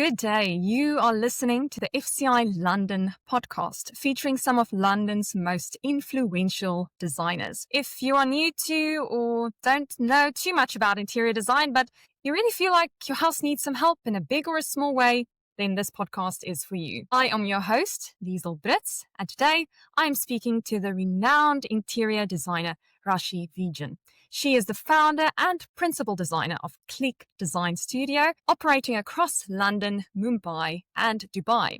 Good day. You are listening to the FCI London podcast featuring some of London's most influential designers. If you are new to or don't know too much about interior design, but you really feel like your house needs some help in a big or a small way, then this podcast is for you. I am your host, Liesl Brits, and today I am speaking to the renowned interior designer, Rashi Vijan. She is the founder and principal designer of Click Design Studio, operating across London, Mumbai, and Dubai.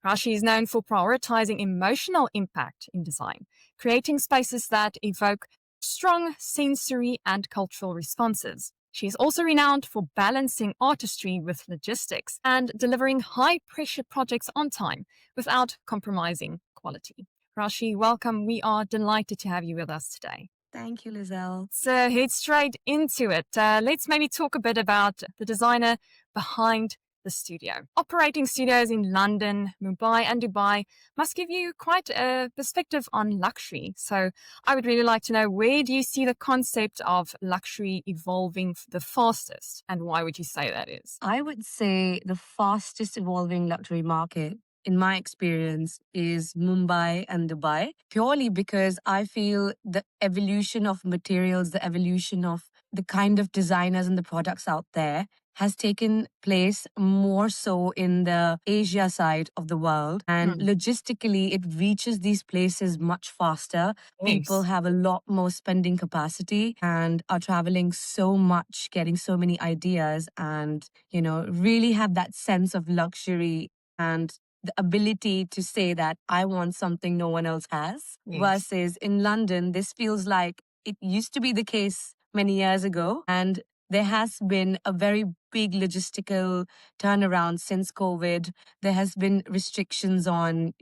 Rashi is known for prioritizing emotional impact in design, creating spaces that evoke strong sensory and cultural responses. She is also renowned for balancing artistry with logistics and delivering high-pressure projects on time without compromising quality. Rashi, welcome. We are delighted to have you with us today. Thank you, Lizelle. So head straight into it. Let's maybe talk a bit about the designer behind the studio. Operating studios in London, Mumbai, and Dubai must give you quite a perspective on luxury. So I would really like to know, where do you see the concept of luxury evolving the fastest, and why would you say that is? I would say the fastest evolving luxury market, in my experience, is Mumbai and Dubai, purely because I feel the evolution of materials, the evolution of the kind of designers and the products out there has taken place more so in the Asia side of the world. And logistically, it reaches these places much faster. People have a lot more spending capacity and are traveling so much, getting so many ideas, and, really have that sense of luxury and the ability to say that I want something no one else has. Versus in London, this feels like it used to be the case many years ago. And there has been a very big logistical turnaround since COVID. There has been restrictions on,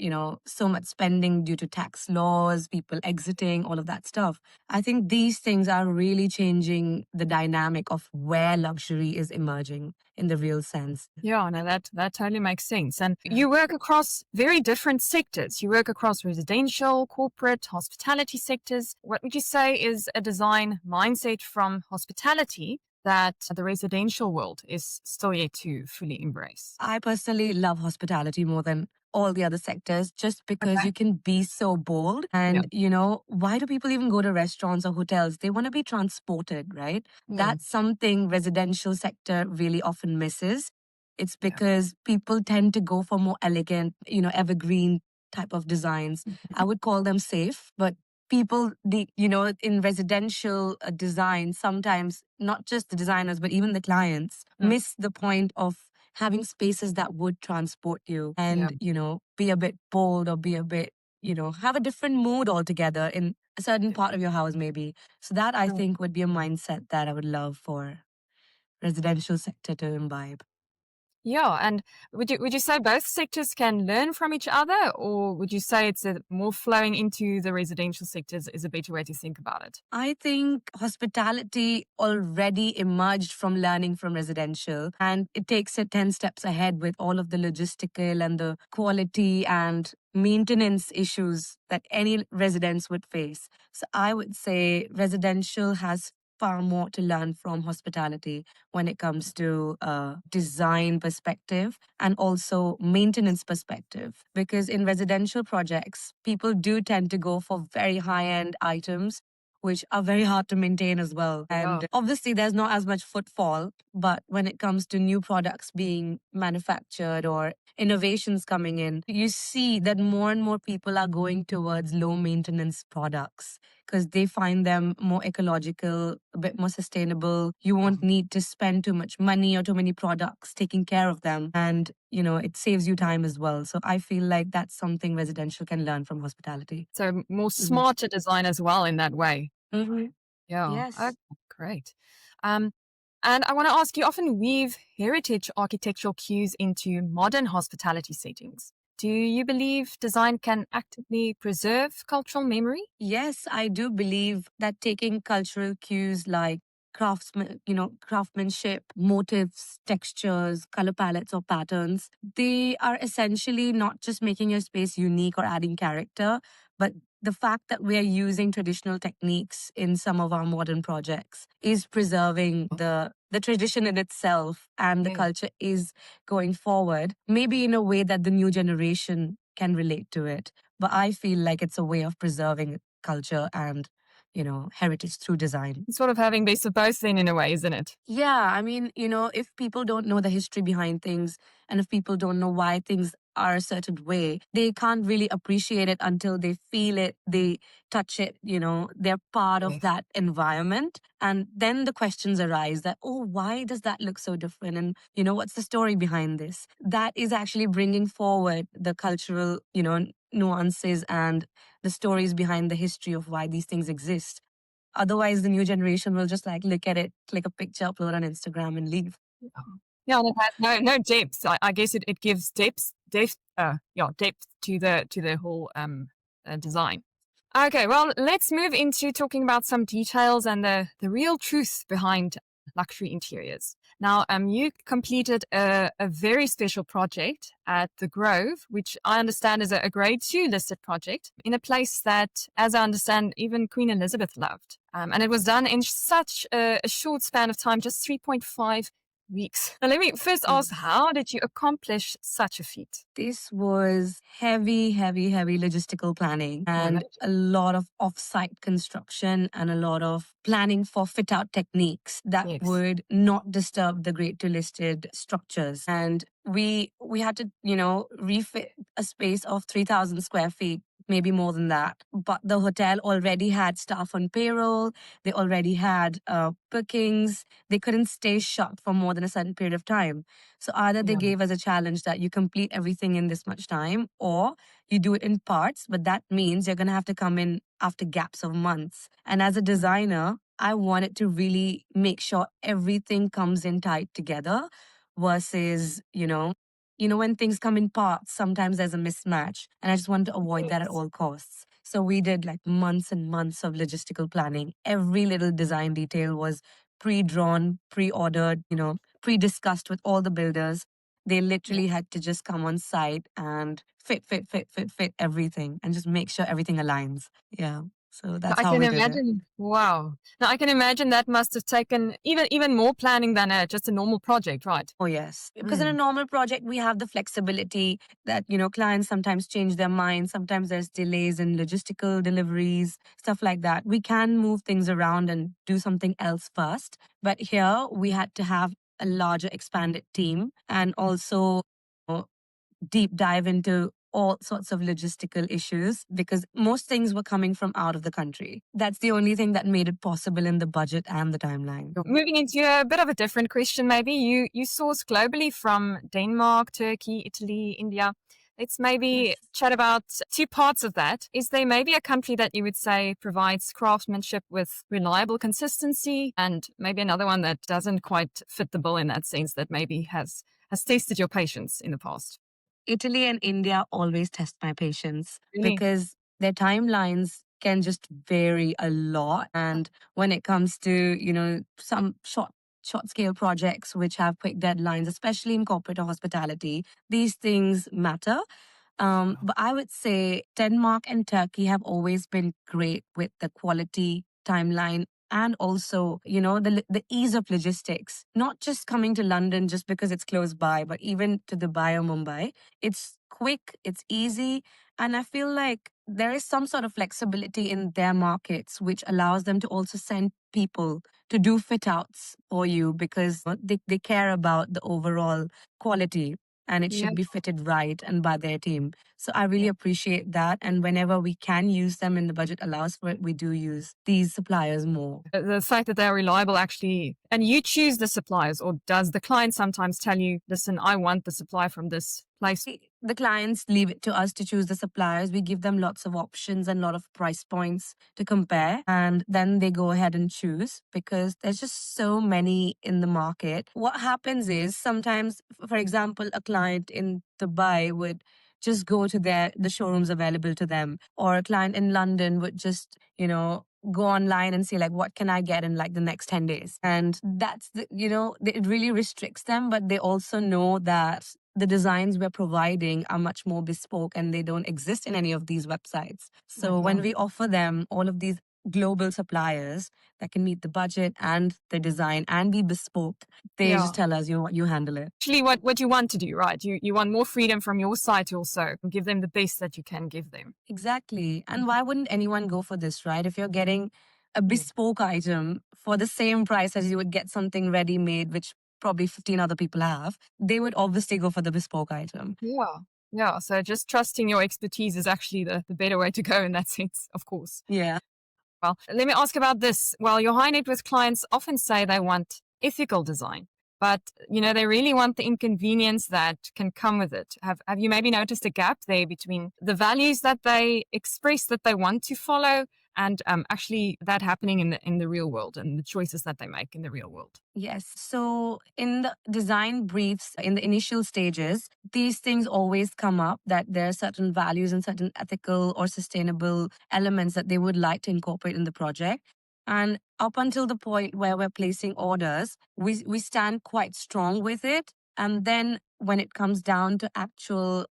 so much spending due to tax laws, people exiting, all of that stuff. I think these things are really changing the dynamic of where luxury is emerging in the real sense. Yeah, no, that totally makes sense. And you work across very different sectors. You work across residential, corporate, hospitality sectors. What would you say is a design mindset from hospitality that the residential world is still yet to fully embrace? I personally love hospitality more than all the other sectors, just because you can be so bold. And, why do people even go to restaurants or hotels? They want to be transported, right? That's something residential sector really often misses. It's because people tend to go for more elegant, evergreen type of designs. I would call them safe, but people, in residential design, sometimes not just the designers, but even the clients miss the point of having spaces that would transport you and, be a bit bold, or be a bit, have a different mood altogether in a certain part of your house, maybe. So that, I think, would be a mindset that I would love for residential sector to imbibe. Yeah, and would you say both sectors can learn from each other, or would you say it's more flowing into the residential sectors is a better way to think about it? I think hospitality already emerged from learning from residential, and it takes it 10 steps ahead with all of the logistical and the quality and maintenance issues that any residents would face. So I would say residential has far more to learn from hospitality when it comes to design perspective and also maintenance perspective. Because in residential projects, people do tend to go for very high-end items, which are very hard to maintain as well. And obviously, there's not as much footfall, but when it comes to new products being manufactured or innovations coming in, you see that more and more people are going towards low maintenance products because they find them more ecological, a bit more sustainable. You won't need to spend too much money or too many products taking care of them. And, it saves you time as well. So I feel like that's something residential can learn from hospitality. So more smarter design as well in that way. Yeah. Yes. Yes. Okay, great. And I want to ask, you often weave heritage architectural cues into modern hospitality settings. Do you believe design can actively preserve cultural memory? Yes, I do believe that taking cultural cues like craftsmanship, motifs, textures, color palettes or patterns, they are essentially not just making your space unique or adding character, but the fact that we are using traditional techniques in some of our modern projects is preserving the tradition in itself, and the culture is going forward, maybe in a way that the new generation can relate to it. But I feel like it's a way of preserving culture and, heritage through design. Sort of having best of both then in a way, isn't it? Yeah, I mean, if people don't know the history behind things, and if people don't know why things are a certain way, they can't really appreciate it until they feel it, they touch it, they're part of Yes. that environment. And then the questions arise that, oh, why does that look so different? And, what's the story behind this? That is actually bringing forward the cultural, nuances and the stories behind the history of why these things exist. Otherwise, the new generation will just like look at it, click a picture, upload on Instagram, and leave. Yeah, and it has no depth. I guess it gives depth to the whole design. Okay, well, let's move into talking about some details and the real truth behind luxury interiors. Now, you completed a very special project at the Grove, which I understand is a grade 2 listed project in a place that, as I understand, even Queen Elizabeth loved. And it was done in such a short span of time, just 3.5 weeks. Now, let me first ask, how did you accomplish such a feat? This was heavy, heavy, heavy logistical planning and a lot of off-site construction and a lot of planning for fit-out techniques that would not disturb the grade 2 listed structures. And we had to, refit a space of 3,000 square feet, maybe more than that. But the hotel already had staff on payroll. They already had bookings. They couldn't stay shut for more than a certain period of time. So either they gave us a challenge that you complete everything in this much time, or you do it in parts, but that means you're going to have to come in after gaps of months. And as a designer, I wanted to really make sure everything comes in tight together versus, when things come in parts, sometimes there's a mismatch. And I just wanted to avoid that at all costs. So we did like months and months of logistical planning. Every little design detail was pre-drawn, pre-ordered, pre-discussed with all the builders. They literally had to just come on site and fit everything and just make sure everything aligns. Yeah. So that's how we did it. Wow. Now I can imagine that must have taken even more planning than just a normal project, right? Oh, yes. Because in a normal project, we have the flexibility that, clients sometimes change their minds. Sometimes there's delays in logistical deliveries, stuff like that. We can move things around and do something else first. But here we had to have a larger expanded team and also deep dive into all sorts of logistical issues because most things were coming from out of the country. That's the only thing that made it possible in the budget and the timeline. Moving into a bit of a different question, maybe you source globally from Denmark, Turkey, Italy, India. Let's maybe chat about two parts of that. Is there maybe a country that you would say provides craftsmanship with reliable consistency, and maybe another one that doesn't quite fit the bill in that sense, that maybe has tested your patience in the past? Italy and India always test my patience Really? because their timelines can just vary a lot. And when it comes to, some short scale projects which have quick deadlines, especially in corporate or hospitality, these things matter. But I would say Denmark and Turkey have always been great with the quality timeline and also, the ease of logistics, not just coming to London just because it's close by, but even to Dubai or Mumbai. It's quick, it's easy. And I feel like there is some sort of flexibility in their markets, which allows them to also send people to do fit outs for you because they care about the overall quality and it should be fitted right and by their team. So I really appreciate that. And whenever we can use them and the budget allows for it, we do use these suppliers more. The fact that they're reliable actually, and you choose the suppliers, or does the client sometimes tell you, listen, I want the supply from this place? The clients leave it to us to choose the suppliers. We give them lots of options and a lot of price points to compare. And then they go ahead and choose because there's just so many in the market. What happens is sometimes, for example, a client in Dubai would just go to the showrooms available to them, or a client in London would just, go online and say like, what can I get in like the next 10 days? And that's it really restricts them, but they also know that the designs we're providing are much more bespoke and they don't exist in any of these websites. So when Okay. we offer them all of these global suppliers that can meet the budget and the design and be bespoke, they Yeah. just tell us, you handle it. Actually, what you want to do, right? You want more freedom from your side to also give them the best that you can give them. Exactly. And why wouldn't anyone go for this, right? If you're getting a Mm. bespoke item for the same price as you would get something ready made, which probably 15 other people have, they would obviously go for the bespoke item. Yeah. Yeah. So just trusting your expertise is actually the better way to go in that sense, of course. Yeah. Well, let me ask about this. Well, your high net worth clients often say they want ethical design, but they really want the inconvenience that can come with it. Have you maybe noticed a gap there between the values that they express that they want to follow and actually that happening in the real world and the choices that they make in the real world? Yes. So in the design briefs, in the initial stages, these things always come up that there are certain values and certain ethical or sustainable elements that they would like to incorporate in the project. And up until the point where we're placing orders, we stand quite strong with it. And then when it comes down to actual,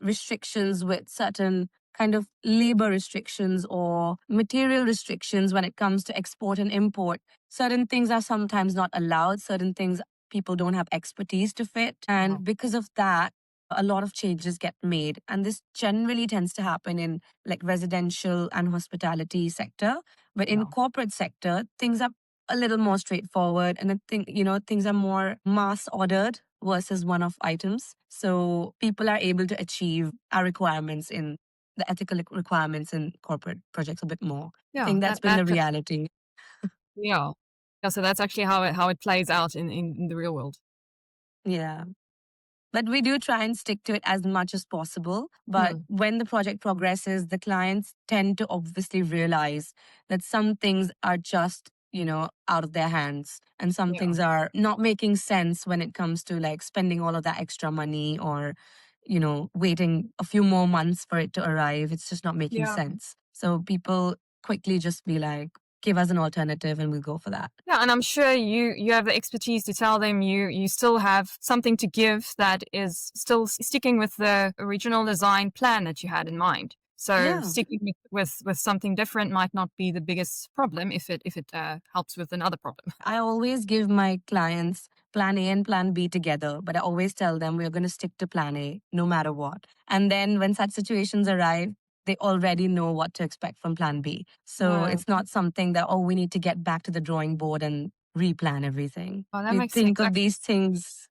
restrictions with certain kind of labor restrictions or material restrictions when it comes to export and import, certain things are sometimes not allowed, certain things people don't have expertise to fit. Wow. And because of that, a lot of changes get made. And this generally tends to happen in like residential and hospitality sector. But in Yeah. corporate sector, things are a little more straightforward. And I think, things are more mass ordered versus one-off items. So people are able to achieve our requirements in the ethical requirements in corporate projects a bit more. I Yeah. think that's That been that the could, reality. yeah. Yeah. So that's actually how it plays out in the real world. Yeah. But we do try and stick to it as much as possible. But Hmm. when the project progresses, the clients tend to obviously realize that some things are just, out of their hands and some Yeah. things are not making sense when it comes to like spending all of that extra money or, waiting a few more months for it to arrive. It's just not making Yeah. sense. So people quickly just be like, give us an alternative and we'll go for that. Yeah, and I'm sure you have the expertise to tell them you still have something to give that is still sticking with the original design plan that you had in mind. So Yeah. sticking with something different might not be the biggest problem if it helps with another problem. I always give my clients plan A and plan B together, but I always tell them we're going to stick to plan A no matter what. And then when such situations arrive, they already know what to expect from plan B. So No, it's not something that, oh, we need to get back to the drawing board and replan everything. oh, that We makes sense. think of these things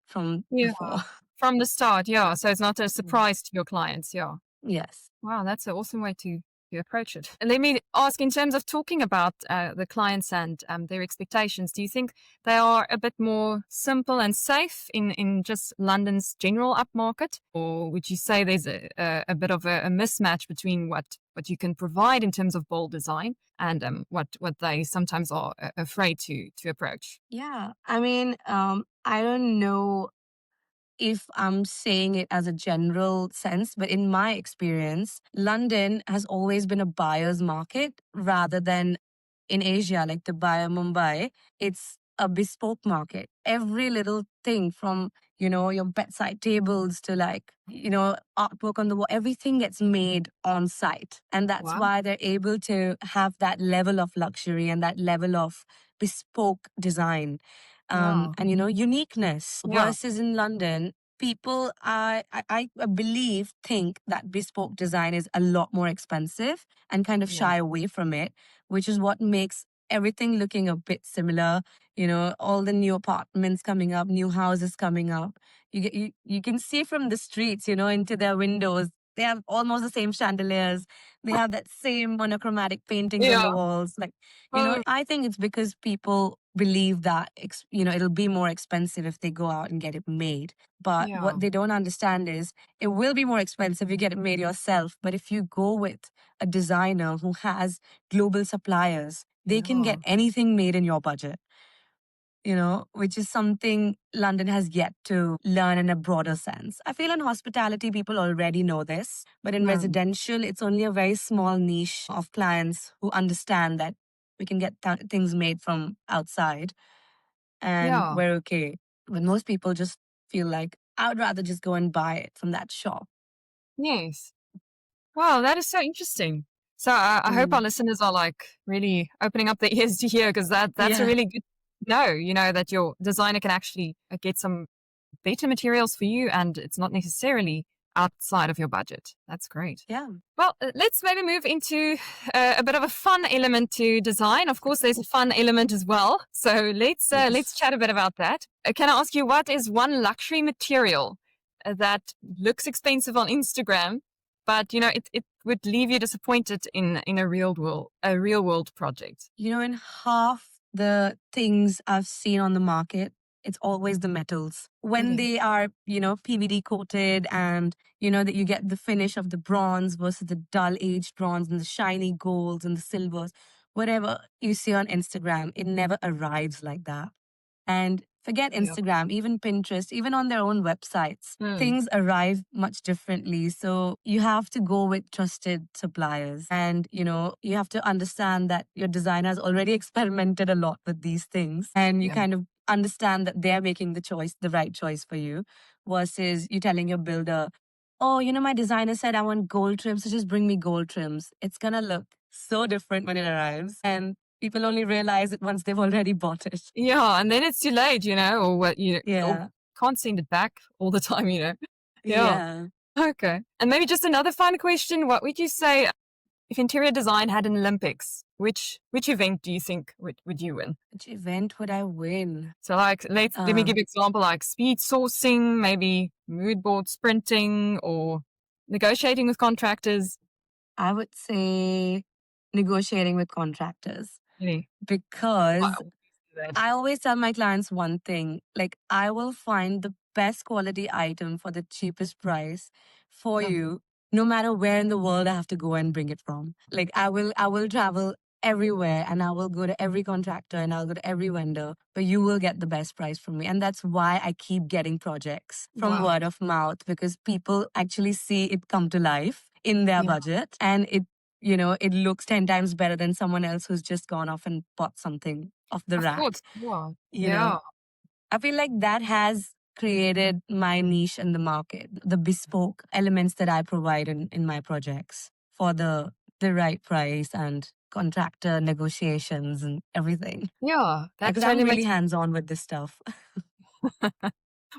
from Yeah, before. from the start. Yeah, so it's not a Mm. surprise to your clients. Yeah. Yes. Wow, that's an awesome way to approach it. And let me ask, in terms of talking about the clients and their expectations, do you think they are a bit more simple and safe in just London's general upmarket? Or would you say there's a bit of a mismatch between what you can provide in terms of bold design and what they sometimes are afraid to approach? Yeah. I mean, I don't know if I'm saying it as a general sense, but in my experience, London has always been a buyer's market rather than in Asia, like Dubai or Mumbai. It's a bespoke market. Every little thing from, your bedside tables to like, artwork on the wall, everything gets made on site. And that's Wow. why they're able to have that level of luxury and that level of bespoke design Yeah. and uniqueness Yeah. versus in London people I believe think that bespoke design is a lot more expensive and kind of Yeah. shy away from it, which is what makes everything looking a bit similar. All the new apartments coming up, new houses coming up, you can see from the streets, into their windows, they have almost the same chandeliers, they have that same monochromatic paintings on Yeah. the walls, like, Oh, I think it's because people believe that it'll be more expensive if they go out and get it made. But yeah. what they don't understand is it will be more expensive if you get it made yourself. But if you go with a designer who has global suppliers, they can get Yeah. anything made in your budget, which is something London has yet to learn in a broader sense. I feel in hospitality, people already know this, but in Mm. residential, it's only a very small niche of clients who understand that we can get things made from outside and Yeah. we're okay. But most people just feel like I would rather just go and buy it from that shop. Yes. Wow, that is so interesting. So I hope our Mm. listeners are like really opening up their ears to hear because that's a Yeah. really good that your designer can actually get some better materials for you and it's not necessarily outside of your budget. That's great. Yeah. Well, let's maybe move into a bit of a fun element to design. Of course, there's a fun element as well. So let's Yes. chat a bit about that. Can I ask you what is one luxury material that looks expensive on Instagram, but it would leave you disappointed in a real world project? In half the things I've seen on the market, it's always the metals. When Okay. they are, PVD coated and, that you get the finish of the bronze versus the dull aged bronze and the shiny golds and the silvers, whatever you see on Instagram, it never arrives like that. And forget Yeah. Instagram, even Pinterest, even on their own websites, Mm, things arrive much differently. So you have to go with trusted suppliers. And, you have to understand that your designer has already experimented a lot with these things. And you yeah. kind of understand that they're making the right choice for you versus you telling your builder, oh, my designer said I want gold trims, so just bring me gold trims. It's going to look so different when it arrives. And people only realize it once they've already bought it. Yeah, and then it's too late, or what or Yeah. can't send it back all the time. Yeah. Yeah. Okay. And maybe just another fun question. What would you say if interior design had an Olympics? Which event do you think would you win? Which event would I win? So like let me Uh, give you example like speed sourcing, maybe mood board sprinting or negotiating with contractors. I would say negotiating with contractors Really? Why because would you do that? I always tell my clients one thing, like I will find the best quality item for the cheapest price for Lovely. you, no matter where in the world I have to go and bring it from. Like I will travel everywhere and I will go to every contractor and I'll go to every vendor, but you will get the best price from me. And that's why I keep getting projects from Wow. word of mouth because people actually see it come to life in their Yeah. budget and it looks 10 times better than someone else who's just gone off and bought something off the Of course. rack. Yeah. You know, Yeah. I feel like that has created my niche in the market, the bespoke elements that I provide in my projects for the right price and contractor negotiations and everything. Yeah. That Because I'm totally really makes hands on with this stuff.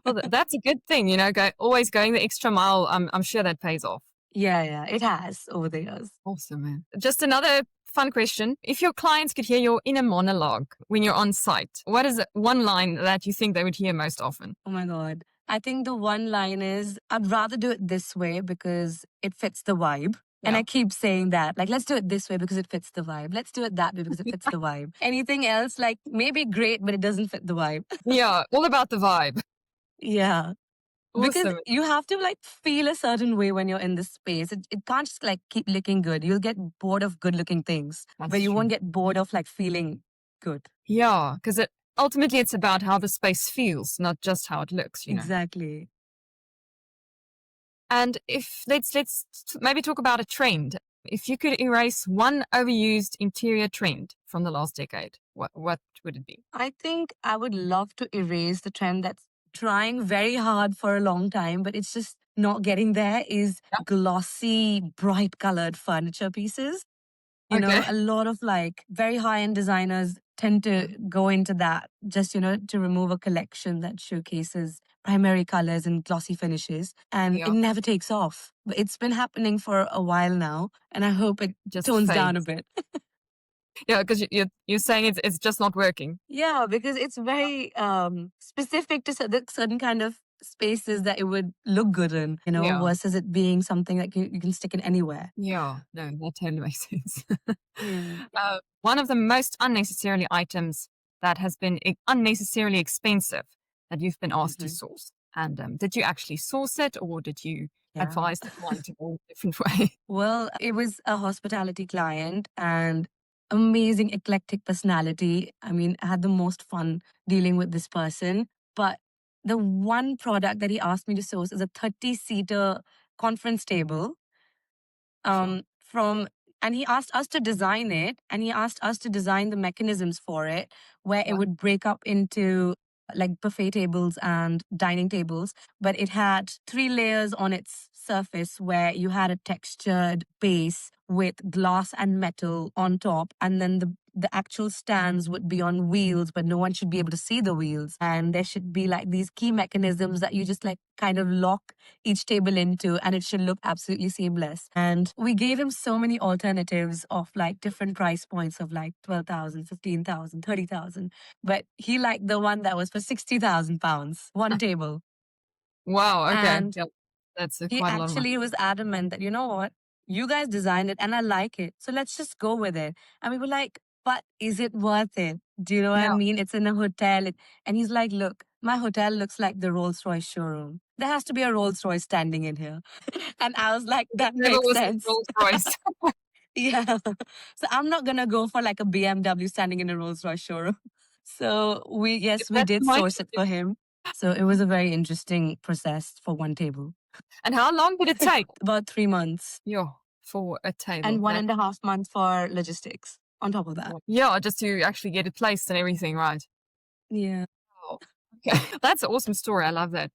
well, that's a good thing, always going the extra mile. I'm sure that pays off. Yeah, yeah, it has over the years. Awesome, man. Just another fun question. If your clients could hear your inner monologue when you're on site, what is one line that you think they would hear most often? Oh my God. I think the one line is I'd rather do it this way because it fits the vibe. And Yeah. I keep saying that, like, let's do it this way because it fits the vibe. Let's do it that way because it fits the vibe. Anything else, like, maybe great, but it doesn't fit the vibe. Yeah. All about the vibe. Yeah. Because Awesome. you have to, like, feel a certain way when you're in this space. It can't just, like, keep looking good. You'll get bored of good looking things, but That's you true. won't get bored of, like, feeling good. Yeah. Because ultimately it's about how the space feels, not just how it looks. Exactly. And if maybe talk about a trend. If you could erase one overused interior trend from the last decade, what would it be? I think I would love to erase the trend that's trying very hard for a long time, but it's just not getting there is Yeah. glossy, bright colored furniture pieces. Okay. A lot of like very high end designers tend to go into that just, to remove a collection that showcases primary colors and glossy finishes. And it Yeah. never takes off. But it's been happening for a while now. And I hope it Just tones down a fades. bit. Yeah, because you're saying it's just not working. Yeah, because it's very specific to certain kind of spaces that it would look good in, Yeah. versus it being something that you can stick in anywhere. Yeah. No, that totally makes sense. Yeah. One of the most unnecessarily items that has been unnecessarily expensive that you've been asked to Hmm. source. And did you actually source it or did you Yeah. advise the client in a different way? Well, it was a hospitality client and amazing eclectic personality. I mean, I had the most fun dealing with this person. But the one product that he asked me to source is a 30-seater conference table Sure. from and he asked us to design it and he asked us to design the mechanisms for it where it Yeah. would break up into like buffet tables and dining tables, but it had 3 layers on its surface where you had a textured base with glass and metal on top, and then the actual stands would be on wheels, but no one should be able to see the wheels. And there should be like these key mechanisms that you just like kind of lock each table into, and it should look absolutely seamless. And we gave him so many alternatives of like different price points of like 12,000, 15,000, 30,000, but he liked the one that was for 60,000 pounds, one table. Wow. Okay. And Yep. That's he quite a lot of money. actually was adamant that, you know what, you guys designed it and I like it. So let's just go with it. And we were like, but is it worth it? Do you know what I Yeah. mean? It's in a hotel. And he's like, look, my hotel looks like the Rolls Royce showroom. There has to be a Rolls Royce standing in here. And I was like, The that table makes was the sense. Rolls Royce. Yeah. So I'm not going to go for like a BMW standing in a Rolls Royce showroom. So If yes, we that's did my source it for him. So it was a very interesting process for one table. And how long did it take? About 3 months. Yeah, for a And table. one That, and a half months for logistics on top of that. yeah, just to actually get it placed and everything, right? Yeah. Oh, okay. That's an awesome story. I love that.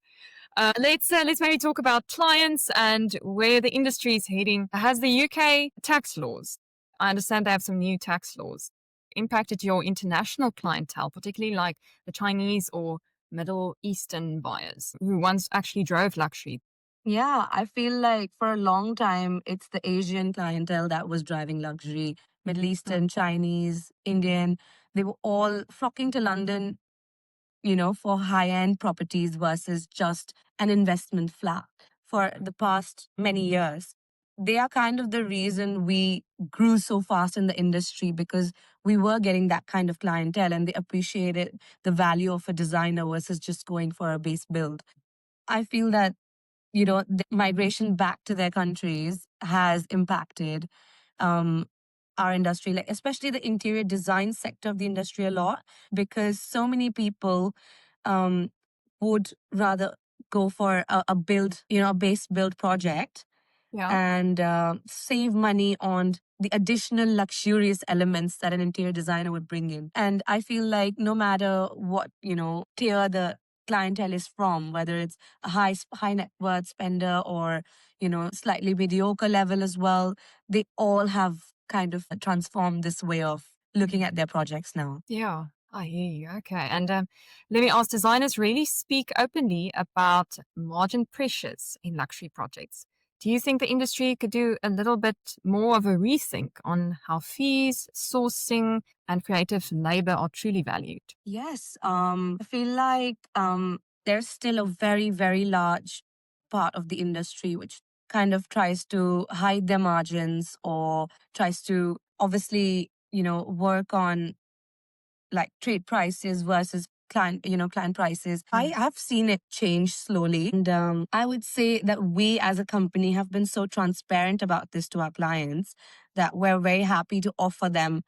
Let's maybe talk about clients and where the industry is heading. Has the UK tax laws? I understand they have some new tax laws impacted your international clientele, particularly like the Chinese or Middle Eastern buyers who once actually drove luxury. Yeah, I feel like for a long time, it's the Asian clientele that was driving luxury. Middle Eastern, Chinese, Indian, they were all flocking to London, for high end properties versus just an investment flat for the past many years. They are kind of the reason we grew so fast in the industry because we were getting that kind of clientele and they appreciated the value of a designer versus just going for a base build. I feel that, the migration back to their countries has impacted um, our industry, like especially the interior design sector of the industry a lot, because so many people um, would rather go for a build, a base build project Yeah. and save money on the additional luxurious elements that an interior designer would bring in. And I feel like no matter what, tier the clientele is from, whether it's a high net worth spender or, slightly mediocre level as well, they all have kind of transformed this way of looking at their projects now. Yeah, I hear you. Okay. And let me ask, designers really speak openly about margin pressures in luxury projects. Do you think the industry could do a little bit more of a rethink on how fees, sourcing, and creative labor are truly valued? Yes, I feel like there's still a very, very large part of the industry which kind of tries to hide their margins or tries to obviously, work on like trade prices versus client prices. I have seen it change slowly. And I would say that we as a company have been so transparent about this to our clients that we're very happy to offer them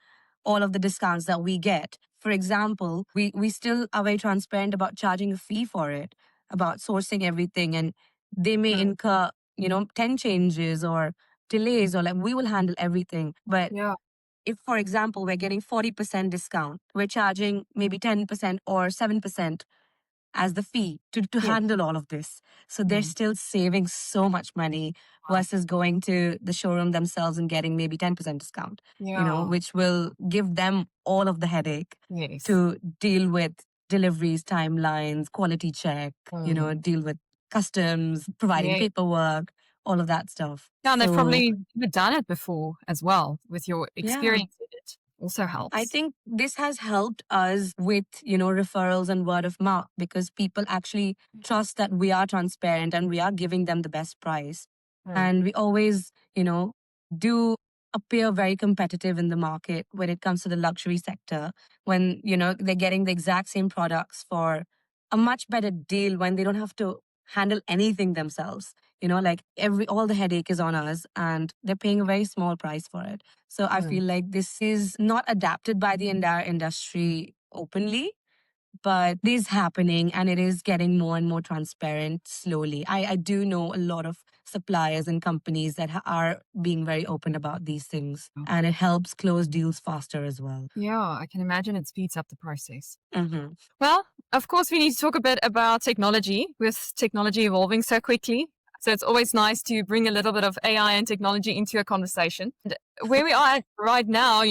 all of the discounts that we get. For example, we still are very transparent about charging a fee for it, about sourcing everything. And they may incur, 10 changes or delays or like we will handle everything. But Yeah. if, for example, we're getting 40% discount, we're charging maybe 10% or 7% as the fee to Yes. handle all of this. So they're Mm. still saving so much money Wow. versus going to the showroom themselves and getting maybe 10% discount, Yeah. which will give them all of the headache Yes. to deal with deliveries, timelines, quality check, Mm. deal with customs, providing Yeah. paperwork, all of that stuff. Yeah, and they've So, probably never done it before as well, with your yeah. experience in it. Also I helps. think this has helped us with, referrals and word of mouth because people actually trust that we are transparent and we are giving them the best price. Mm. And we always, do appear very competitive in the market when it comes to the luxury sector when, they're getting the exact same products for a much better deal when they don't have to handle anything themselves. Like all the headache is on us and they're paying a very small price for it. So I Mm. feel like this is not adapted by the entire industry openly, but it is happening and it is getting more and more transparent slowly. I do know a lot of suppliers and companies that are being very open about these things and it helps close deals faster as well. Yeah, I can imagine it speeds up the process. Hmm. Well, Of course, we need to talk a bit about technology, with technology evolving so quickly. So it's always nice to bring a little bit of AI and technology into a conversation. And where we are at right now,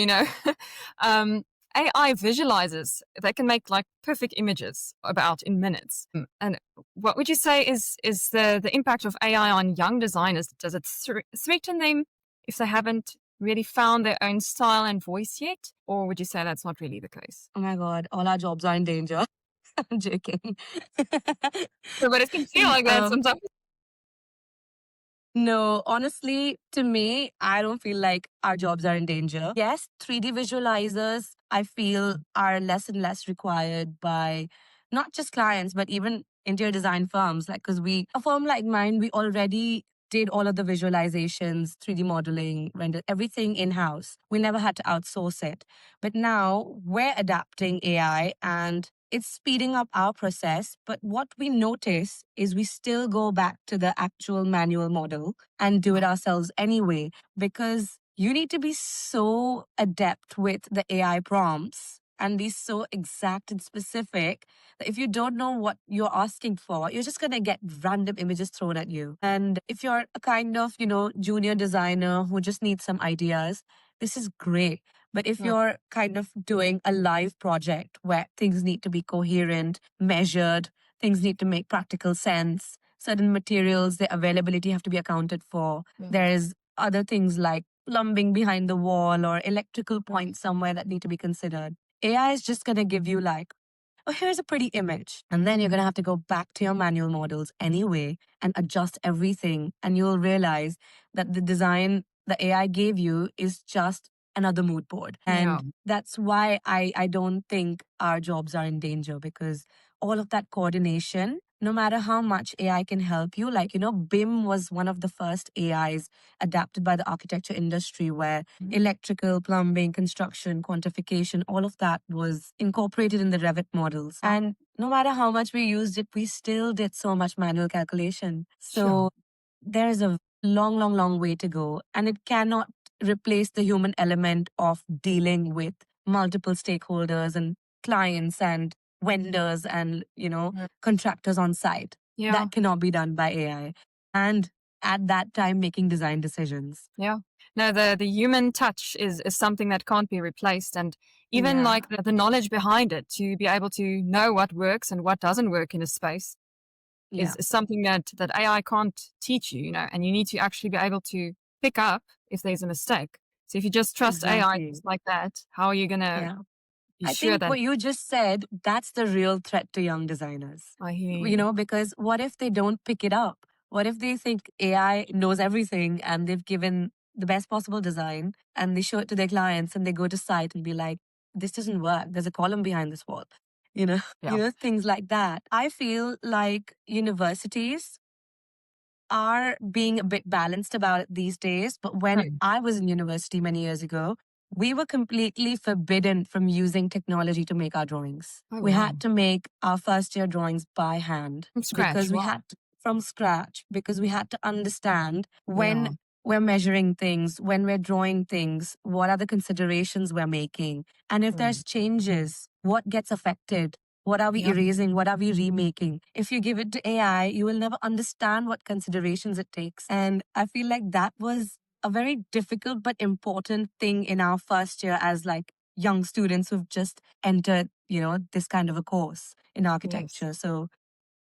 um, AI visualizers, they can make like perfect images about in minutes. And what would you say is the impact of AI on young designers? Does it threaten them if they haven't really found their own style and voice yet? Or would you say that's not really the case? Oh my God, all our jobs are in danger. I'm joking. So, but it can feel like that um, sometimes. No, honestly, to me, I don't feel like our jobs are in danger. Yes, 3D visualizers, I feel, are less and less required by not just clients, but even interior design firms. Like, because a firm like mine, we already did all of the visualizations, 3D modeling, rendered everything in house. We never had to outsource it. But now we're adapting AI and it's speeding up our process. But what we notice is we still go back to the actual manual model and do it ourselves anyway, because you need to be so adept with the AI prompts and be so exact and specific that if you don't know what you're asking for, you're just going to get random images thrown at you. And if you're a kind of, junior designer who just needs some ideas, this is great. But if you're kind of doing a live project where things need to be coherent, measured, things need to make practical sense, certain materials, their availability have to be accounted for. There's other things like plumbing behind the wall or electrical points somewhere that need to be considered. AI is just going to give you like, oh, here's a pretty image. And then you're going to have to go back to your manual models anyway and adjust everything. And you'll realize that the design the AI gave you is just another mood board. And that's why I don't think our jobs are in danger, because all of that coordination, no matter how much AI can help you, like, BIM was one of the first AIs adapted by the architecture industry where electrical, plumbing, construction, quantification, all of that was incorporated in the Revit models. And no matter how much we used it, we still did so much manual calculation. So there is a long, long, long way to go. And it cannot replace the human element of dealing with multiple stakeholders and clients and vendors and, contractors on site. That cannot be done by AI. And at that time, making design decisions. Yeah. No, the human touch is something that can't be replaced. And even like the knowledge behind it, to be able to know what works and what doesn't work in a space is something that AI can't teach you, and you need to actually be able to pick up if there's a mistake. So if you just trust AI just like that, how are you going to be I sure think that? what you just said, that's the real threat to young designers. I hear you. Because what if they don't pick it up? What if they think AI knows everything and they've given the best possible design and they show it to their clients and they go to site and be like, this doesn't work. There's a column behind this wall. Things like that. I feel like universities are being a bit balanced about it these days. But when I was in university many years ago, we were completely forbidden from using technology to make our drawings. We had to make our first year drawings by hand. From scratch. Because we had to, from scratch, because we had to understand when we're measuring things, when we're drawing things, what are the considerations we're making? And if there's changes, what gets affected? What are we erasing? What are we remaking? If you give it to AI, you will never understand what considerations it takes. And I feel like that was a very difficult but important thing in our first year as like young students who've just entered, this kind of a course in architecture. So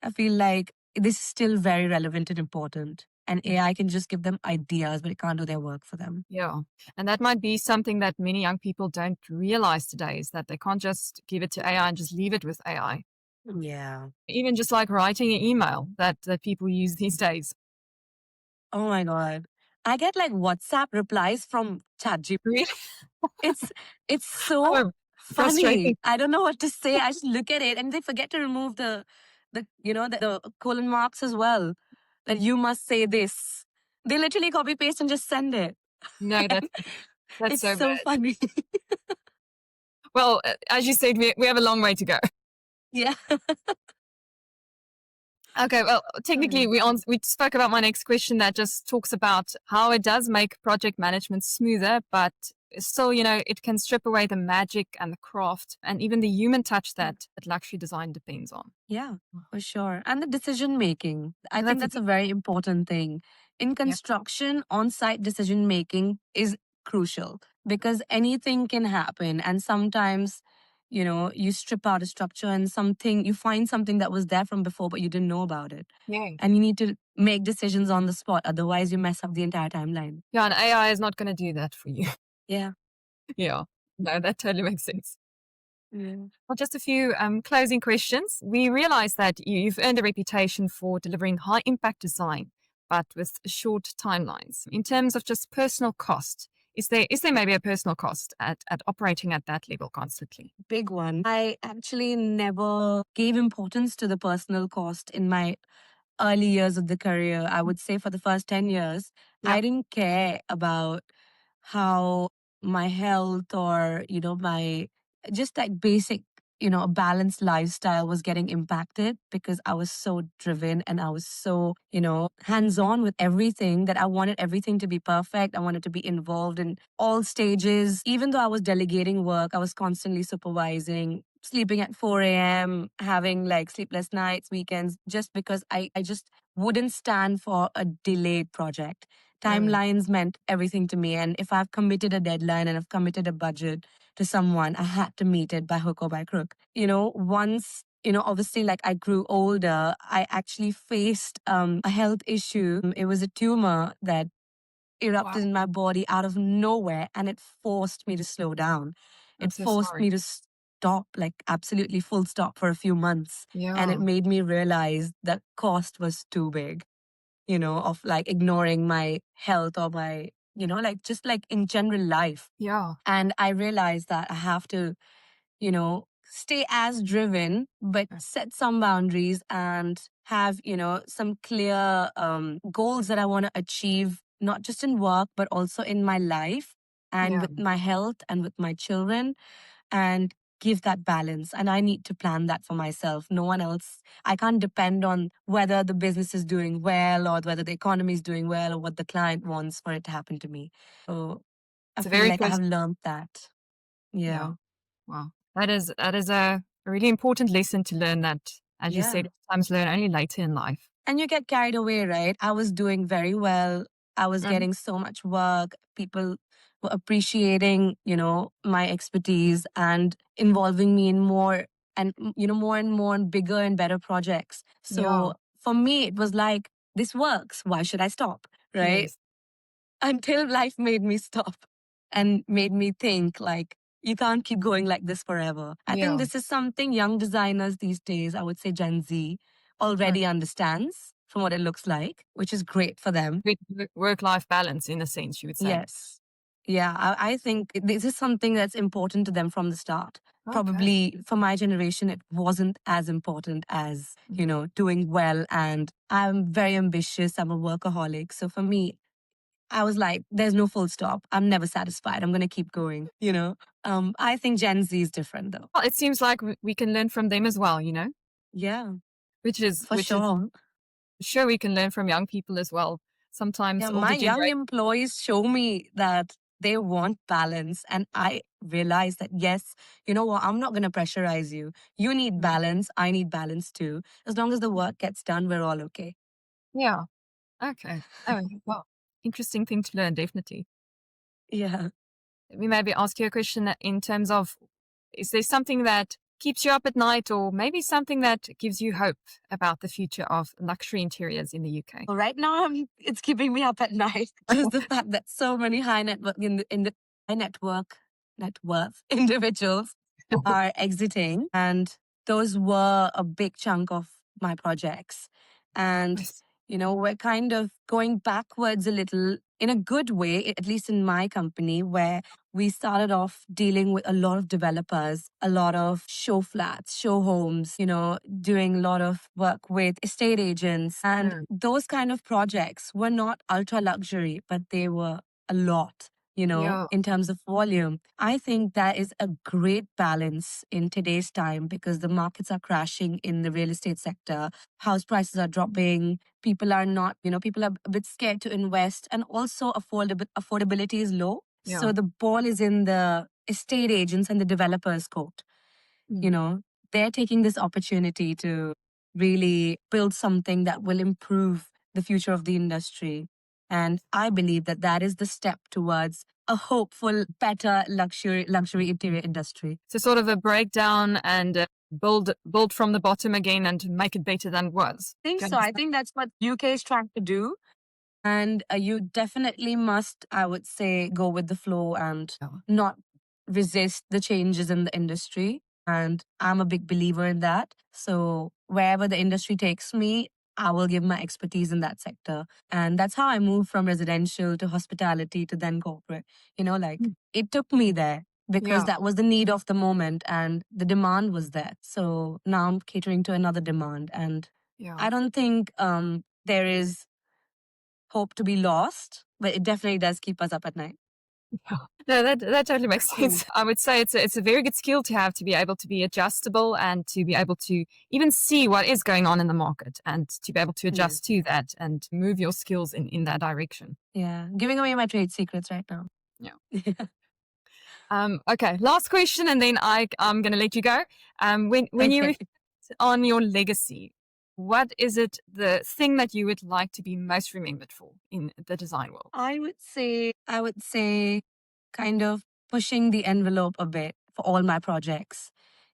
I feel like this is still very relevant and important. And AI can just give them ideas, but it can't do their work for them. Yeah. And that might be something that many young people don't realize today, is that they can't just give it to AI and just leave it with AI. Yeah. Even just like writing an email that people use these days. Oh my God. I get like WhatsApp replies from ChatGPT. Really? It's so funny. Frustrating. I don't know what to say. I just look at it and they forget to remove the colon marks as well. That you must say this. They literally copy paste and just send it. No, that's It's so so bad. funny. Well, as you said, we have a long way to go. Yeah. Okay, well, technically we spoke about my next question that just talks about how it does make project management smoother, but still, it can strip away the magic and the craft and even the human touch that luxury design depends on. Yeah, for sure. And the decision making. I And think that's a that's a big, very important thing. In yeah, construction, on site decision making is crucial because anything can happen. And sometimes, you strip out a structure and you find something that was there from before, but you didn't know about it. yeah, And you need to make decisions on the spot. Otherwise, you mess up the entire timeline. yeah. And AI is not going to do that for you. Yeah. Yeah, no, that totally makes sense. Yeah. Well, just a few closing questions. We realize that you've earned a reputation for delivering high impact design, but with short timelines. In terms of just personal cost, is there maybe a personal cost at operating at that level constantly? Big one. I actually never gave importance to the personal cost in my early years of the career. I would say for the first 10 years, Yeah. I didn't care about how my health or, my just like basic, a balanced lifestyle was getting impacted because I was so driven and I was so, hands on with everything that I wanted everything to be perfect. I wanted to be involved in all stages. Even though I was delegating work, I was constantly supervising, sleeping at 4 a.m., having like sleepless nights, weekends, just because I just wouldn't stand for a delayed project. Mm, Timelines meant everything to me. And if I've committed a deadline and I've committed a budget to someone, I had to meet it by hook or by crook. Once, obviously, like I grew older, I actually faced a health issue. It was a tumor that wow. erupted in my body out of nowhere and it forced me to slow down. I'm It so forced me sorry. to stop, like absolutely full stop for a few months. And it Yeah. made me realize that cost was too big, of like ignoring my health or my, like just like in general life. Yeah. And I realized that I have to, stay as driven, but set some boundaries and have, some clear goals that I want to achieve, not just in work, but also in my life and Yeah. with my health and with my children and give that balance. And I need to plan that for myself. No one else. I can't depend on whether the business is doing well or whether the economy is doing well or what the client wants for it to happen to me. So I It's a feel very like I personal. have learned that. Yeah. Yeah. Wow. That is a really important lesson to learn that, as you Yeah. said, sometimes learn only later in life. And you get carried away, right? I was doing very well. I was Mhm. getting so much work. People were appreciating, my expertise and involving me in more and, more and more and bigger and better projects. Yeah. So for me, it was like, this works. Why should I stop? Right? Yes. Until life made me stop and made me think like, you can't keep going like this forever. I think Yeah. this is something young designers these days, I would say Gen Z, Mm. already understands from what it looks like, which is great for them. With work-life balance, in a sense, you would say. Yes. Yeah, I think this is something that's important to them from the start. Okay. Probably for my generation, it wasn't as important as, doing well. And I'm very ambitious. I'm a workaholic. So for me, I was like, there's no full stop. I'm never satisfied. I'm going to keep going. I think Gen Z is different though. Well, it seems like we can learn from them as well, Yeah, which is for which is sure. sure we can learn from young people as well. Yeah, Sometimes my older young generation. employees show me that they want balance. And I realize that, yes, you know what? I'm not going to pressurize you. You need Mm. balance. I need balance too. As long as the work gets done, we're all okay. Yeah. Okay. Oh, well, interesting thing to learn, definitely. Yeah. Let me maybe ask you a question in terms of, is there something that keeps you up at night or maybe something that gives you hope about the future of luxury interiors in the UK? Well, right now, it's keeping me up at night. Just the fact that so many high net worth in the high net worth individuals are exiting, and those were a big chunk of my projects. And Yes. we're kind of going backwards a little in a good way, at least in my company, where we started off dealing with a lot of developers, a lot of show flats, show homes, doing a lot of work with estate agents. And Mm. those kind of projects were not ultra luxury, but they were a lot. Yeah. In terms of volume. I think that is a great balance in today's time because the markets are crashing in the real estate sector. House prices are dropping. People are not, people are a bit scared to invest. And also affordability is low. Yeah. So the ball is in the estate agents and the developers' court. You Mm. know, they're taking this opportunity to really build something that will improve the future of the industry. And I believe that that is the step towards a hopeful, better luxury interior industry. So sort of a breakdown and build from the bottom again and make it better than it was. I think Do you so. I understand? think that's what UK is trying to do. And you definitely must, I would say, go with the flow and Yeah. not resist the changes in the industry. And I'm a big believer in that. So wherever the industry takes me, I will give my expertise in that sector. And that's how I moved from residential to hospitality to then corporate. Like Mm. it took me there because Yeah. that was the need of the moment and the demand was there. So now I'm catering to another demand. And Yeah. I don't think there is hope to be lost, but it definitely does keep us up at night. Yeah. No, that totally makes Yeah. sense. I would say it's a very good skill to have, to be able to be adjustable and to be able to even see what is going on in the market and to be able to Yeah. adjust to that and move your skills in that direction. Yeah. Giving away my trade secrets right now. Yeah. Okay, last question, and then I'm going to let you go. When you Okay. reflect on your legacy, what is it, the thing that you would like to be most remembered for in the design world? I would say kind of pushing the envelope a bit for all my projects.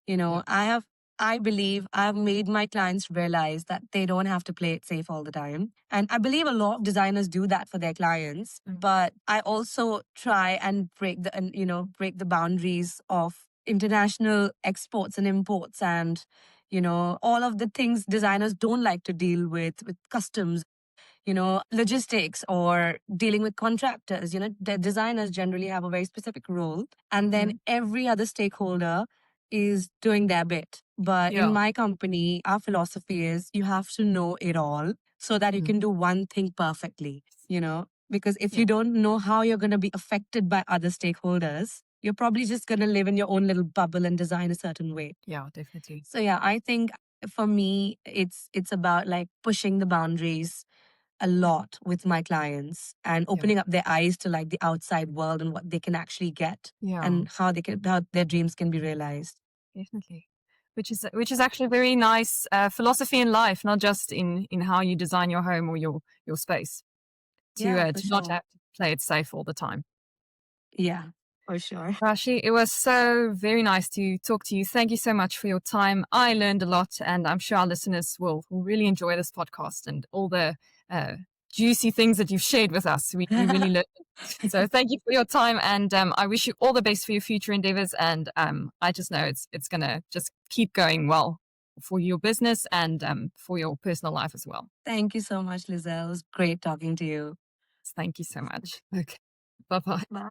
Yeah. I believe I've made my clients realize that they don't have to play it safe all the time. And I believe a lot of designers do that for their clients, Mm. but I also try and break the boundaries of international exports and imports and all of the things designers don't like to deal with customs, logistics or dealing with contractors. The designers generally have a very specific role, and then Mm. every other stakeholder is doing their bit. But in Yeah. my company, our philosophy is you have to know it all so that you Mm. can do one thing perfectly, because if Yeah. you don't know how you're going to be affected by other stakeholders, you're probably just going to live in your own little bubble and design a certain way. Yeah, definitely. So yeah, I think for me, it's about like pushing the boundaries a lot with my clients and Yeah. opening up their eyes to like the outside world and what they can actually get Yeah, and how their dreams can be realized. definitely. Which is actually a very nice philosophy in life, not just in how you design your home or your space. Yeah, for To not sure. have to play it safe all the time. Yeah, for sure. Rashi, it was so very nice to talk to you. Thank you so much for your time. I learned a lot, and I'm sure our listeners will really enjoy this podcast and all the uh, juicy things that you've shared with us. We really learned. So thank you for your time, and I wish you all the best for your future endeavors. And I just know it's gonna just keep going well for your business and for your personal life as well. Thank you so much, Lizelle. It was great talking to you. Thank you so much. Okay, bye bye. Bye.